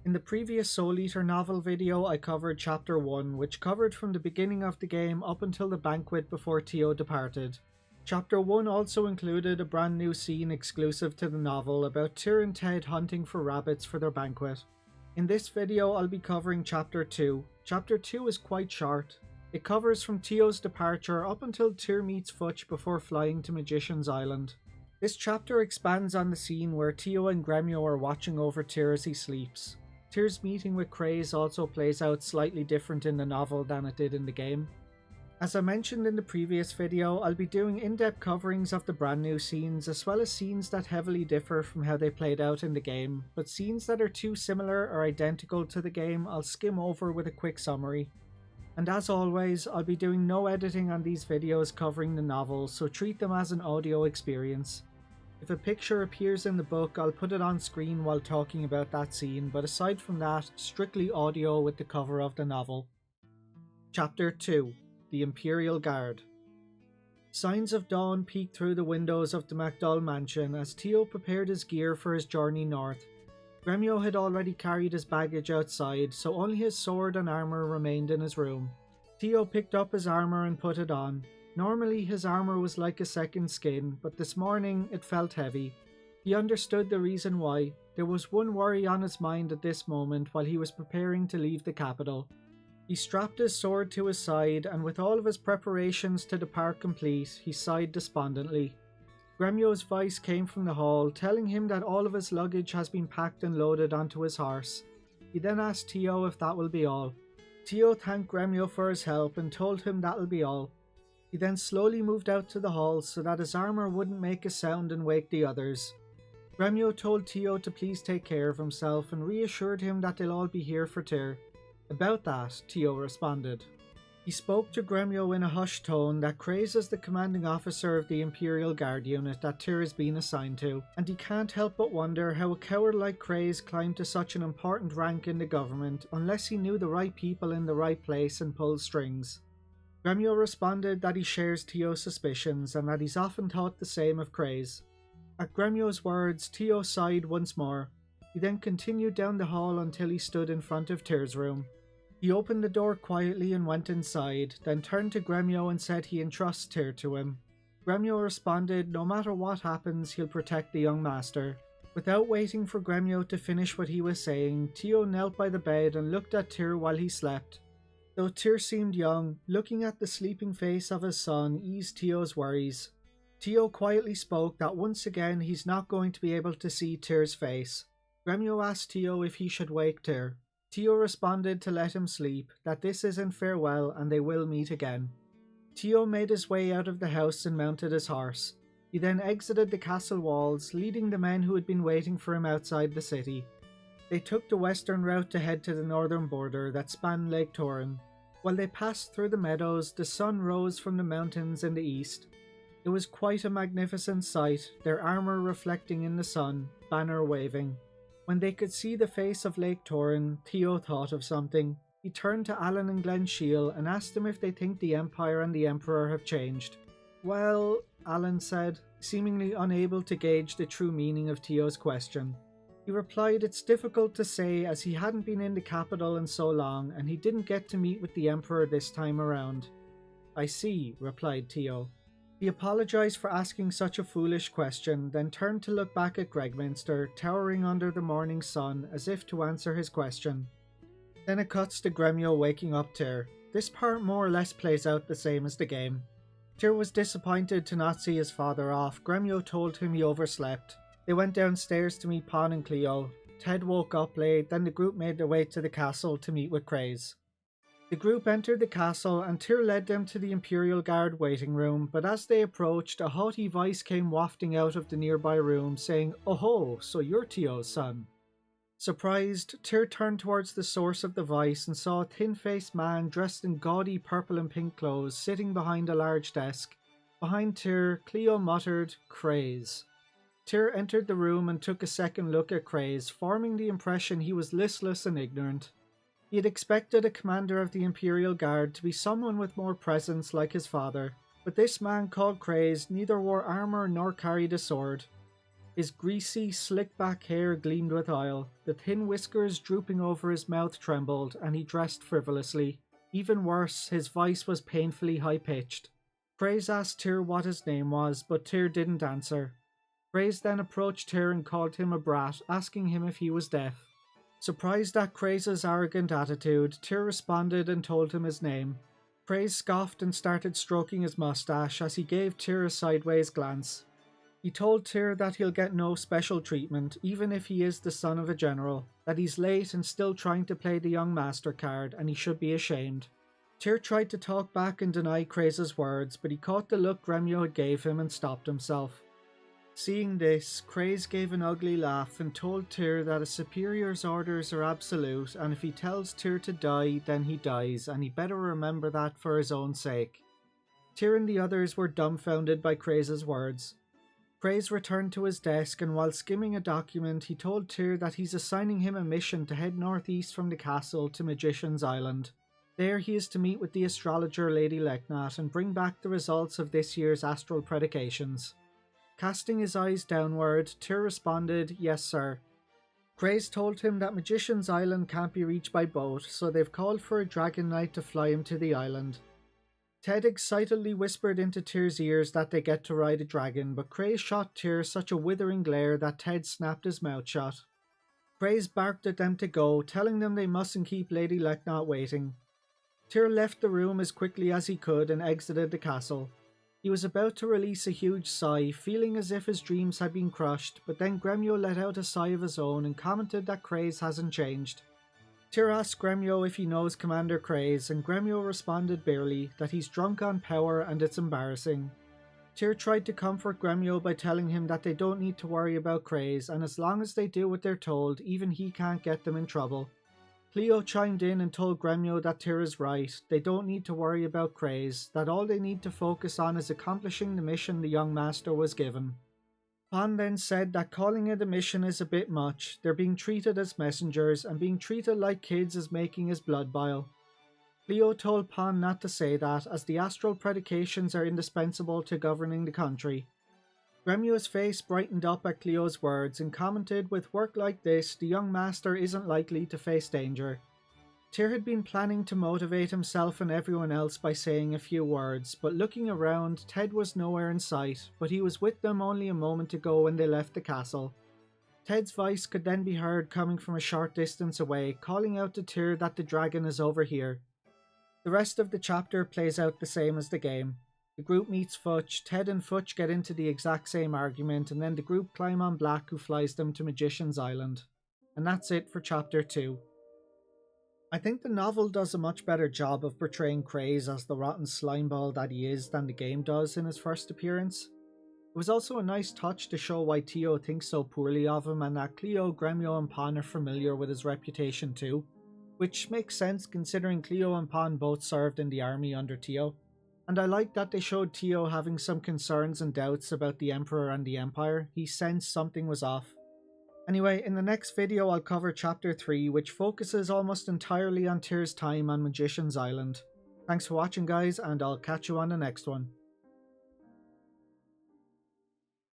In the previous Soul Eater novel video I covered Chapter 1, which covered from the beginning of the game up until the banquet before Tio departed. Chapter 1 also included a brand new scene exclusive to the novel about Tir and Ted hunting for rabbits for their banquet. In this video I'll be covering Chapter 2. Chapter 2 is quite short. It covers from Tio's departure up until Tir meets Futch before flying to Magician's Island. This chapter expands on the scene where Tio and Gremio are watching over Tir as he sleeps. Tir's meeting with Kraze also plays out slightly different in the novel than it did in the game. As I mentioned in the previous video, I'll be doing in-depth coverings of the brand new scenes as well as scenes that heavily differ from how they played out in the game, but scenes that are too similar or identical to the game I'll skim over with a quick summary. And as always, I'll be doing no editing on these videos covering the novel, so treat them as an audio experience. If a picture appears in the book, I'll put it on screen while talking about that scene, but aside from that, strictly audio with the cover of the novel. Chapter 2. The Imperial Guard. Signs of dawn peeked through the windows of the McDohl mansion as Tio prepared his gear for his journey north. Gremio had already carried his baggage outside, so only his sword and armour remained in his room. Tio picked up his armour and put it on. Normally his armour was like a second skin, but this morning it felt heavy. He understood the reason why. There was one worry on his mind at this moment while he was preparing to leave the capital. He strapped his sword to his side, and with all of his preparations to depart complete, he sighed despondently. Gremio's voice came from the hall, telling him that all of his luggage has been packed and loaded onto his horse. He then asked Tio if that will be all. Tio thanked Gremio for his help and told him that'll be all. He then slowly moved out to the hall so that his armour wouldn't make a sound and wake the others. Gremio told Tio to please take care of himself and reassured him that they'll all be here for Tir. About that, Tio responded. He spoke to Gremio in a hushed tone that Kraze is the commanding officer of the Imperial Guard unit that Tir has been assigned to, and he can't help but wonder how a coward like Kraze climbed to such an important rank in the government unless he knew the right people in the right place and pulled strings. Gremio responded that he shares Tio's suspicions and that he's often thought the same of Kraze. At Gremio's words, Tio sighed once more. He then continued down the hall until he stood in front of Tir's room. He opened the door quietly and went inside, then turned to Gremio and said he entrusts Tir to him. Gremio responded no matter what happens he'll protect the young master. Without waiting for Gremio to finish what he was saying, Tio knelt by the bed and looked at Tir while he slept. Though Tir seemed young, looking at the sleeping face of his son eased Tio's worries. Tio quietly spoke that once again he's not going to be able to see Tir's face. Gremio asked Tio if he should wake Tir. Tio responded to let him sleep, that this isn't farewell and they will meet again. Tio made his way out of the house and mounted his horse. He then exited the castle walls, leading the men who had been waiting for him outside the city. They took the western route to head to the northern border that spanned Lake Torin. While they passed through the meadows, the sun rose from the mountains in the east. It was quite a magnificent sight, their armour reflecting in the sun, banner waving. When they could see the face of Lake Torin, Tio thought of something. He turned to Alan and Glen Shiel and asked them if they think the Empire and the Emperor have changed. Well, Alan said, seemingly unable to gauge the true meaning of Tio's question. He replied it's difficult to say as he hadn't been in the capital in so long and he didn't get to meet with the Emperor this time around. I see, replied Tio. He apologised for asking such a foolish question, then turned to look back at Gregminster, towering under the morning sun, as if to answer his question. Then it cuts to Gremio waking up Tir. This part more or less plays out the same as the game. Tir was disappointed to not see his father off. Gremio told him he overslept. They went downstairs to meet Pon and Cleo. Ted woke up late, then the group made their way to the castle to meet with Kraze. The group entered the castle and Tir led them to the Imperial Guard waiting room, but as they approached, a haughty voice came wafting out of the nearby room saying, "Oh-ho, so you're Tio's son." Surprised, Tir turned towards the source of the voice and saw a thin-faced man dressed in gaudy purple and pink clothes sitting behind a large desk. Behind Tir, Cleo muttered, "Kraze." Tir entered the room and took a second look at Kraze, forming the impression he was listless and ignorant. He had expected a commander of the Imperial Guard to be someone with more presence like his father, but this man called Kraze neither wore armour nor carried a sword. His greasy, slick-back hair gleamed with oil, the thin whiskers drooping over his mouth trembled, and he dressed frivolously. Even worse, his voice was painfully high-pitched. Kraze asked Tir what his name was, but Tir didn't answer. Kraze then approached Tir and called him a brat, asking him if he was deaf. Surprised at Kraze's arrogant attitude, Tir responded and told him his name. Kraze scoffed and started stroking his mustache as he gave Tir a sideways glance. He told Tir that he'll get no special treatment, even if he is the son of a general, that he's late and still trying to play the young master card, and he should be ashamed. Tir tried to talk back and deny Kraze's words, but he caught the look Gremio had gave him and stopped himself. Seeing this, Kraze gave an ugly laugh and told Tir that a superior's orders are absolute, and if he tells Tir to die, then he dies, and he better remember that for his own sake. Tir and the others were dumbfounded by Kraze's words. Kraze returned to his desk, and while skimming a document, he told Tir that he's assigning him a mission to head northeast from the castle to Magician's Island. There he is to meet with the astrologer Lady Leknat and bring back the results of this year's astral predications. Casting his eyes downward, Tir responded, "Yes, sir." Kraze told him that Magician's Island can't be reached by boat, so they've called for a dragon knight to fly him to the island. Ted excitedly whispered into Tir's ears that they get to ride a dragon, but Kraze shot Tir such a withering glare that Ted snapped his mouth shut. Kraze barked at them to go, telling them they mustn't keep Lady Leknat waiting. Tir left the room as quickly as he could and exited the castle. He was about to release a huge sigh, feeling as if his dreams had been crushed, but then Gremio let out a sigh of his own and commented that Kraze hasn't changed. Tir asked Gremio if he knows Commander Kraze, and Gremio responded barely that he's drunk on power and it's embarrassing. Tir tried to comfort Gremio by telling him that they don't need to worry about Kraze, and as long as they do what they're told, even he can't get them in trouble. Cleo chimed in and told Gremio that Tir is right, they don't need to worry about Kraze, that all they need to focus on is accomplishing the mission the young master was given. Pan then said that calling it a mission is a bit much, they're being treated as messengers, and being treated like kids is making his blood boil. Cleo told Pan not to say that, as the astral predications are indispensable to governing the country. Gremio's face brightened up at Cleo's words and commented, with work like this, the young master isn't likely to face danger. Tir had been planning to motivate himself and everyone else by saying a few words, but looking around, Ted was nowhere in sight, but he was with them only a moment ago when they left the castle. Ted's voice could then be heard coming from a short distance away, calling out to Tir that the dragon is over here. The rest of the chapter plays out the same as the game. The group meets Futch, Ted and Futch get into the exact same argument, and then the group climb on Black, who flies them to Magician's Island. And that's it for chapter 2. I think the novel does a much better job of portraying Kraze as the rotten slimeball that he is than the game does in his first appearance. It was also a nice touch to show why Tio thinks so poorly of him, and that Cleo, Gremio and Pan are familiar with his reputation too, which makes sense considering Cleo and Pan both served in the army under Tio. And I like that they showed Tio having some concerns and doubts about the Emperor and the Empire. He sensed something was off. Anyway, in the next video I'll cover chapter 3, which focuses almost entirely on Tir's time on Magician's Island. Thanks for watching guys, and I'll catch you on the next one.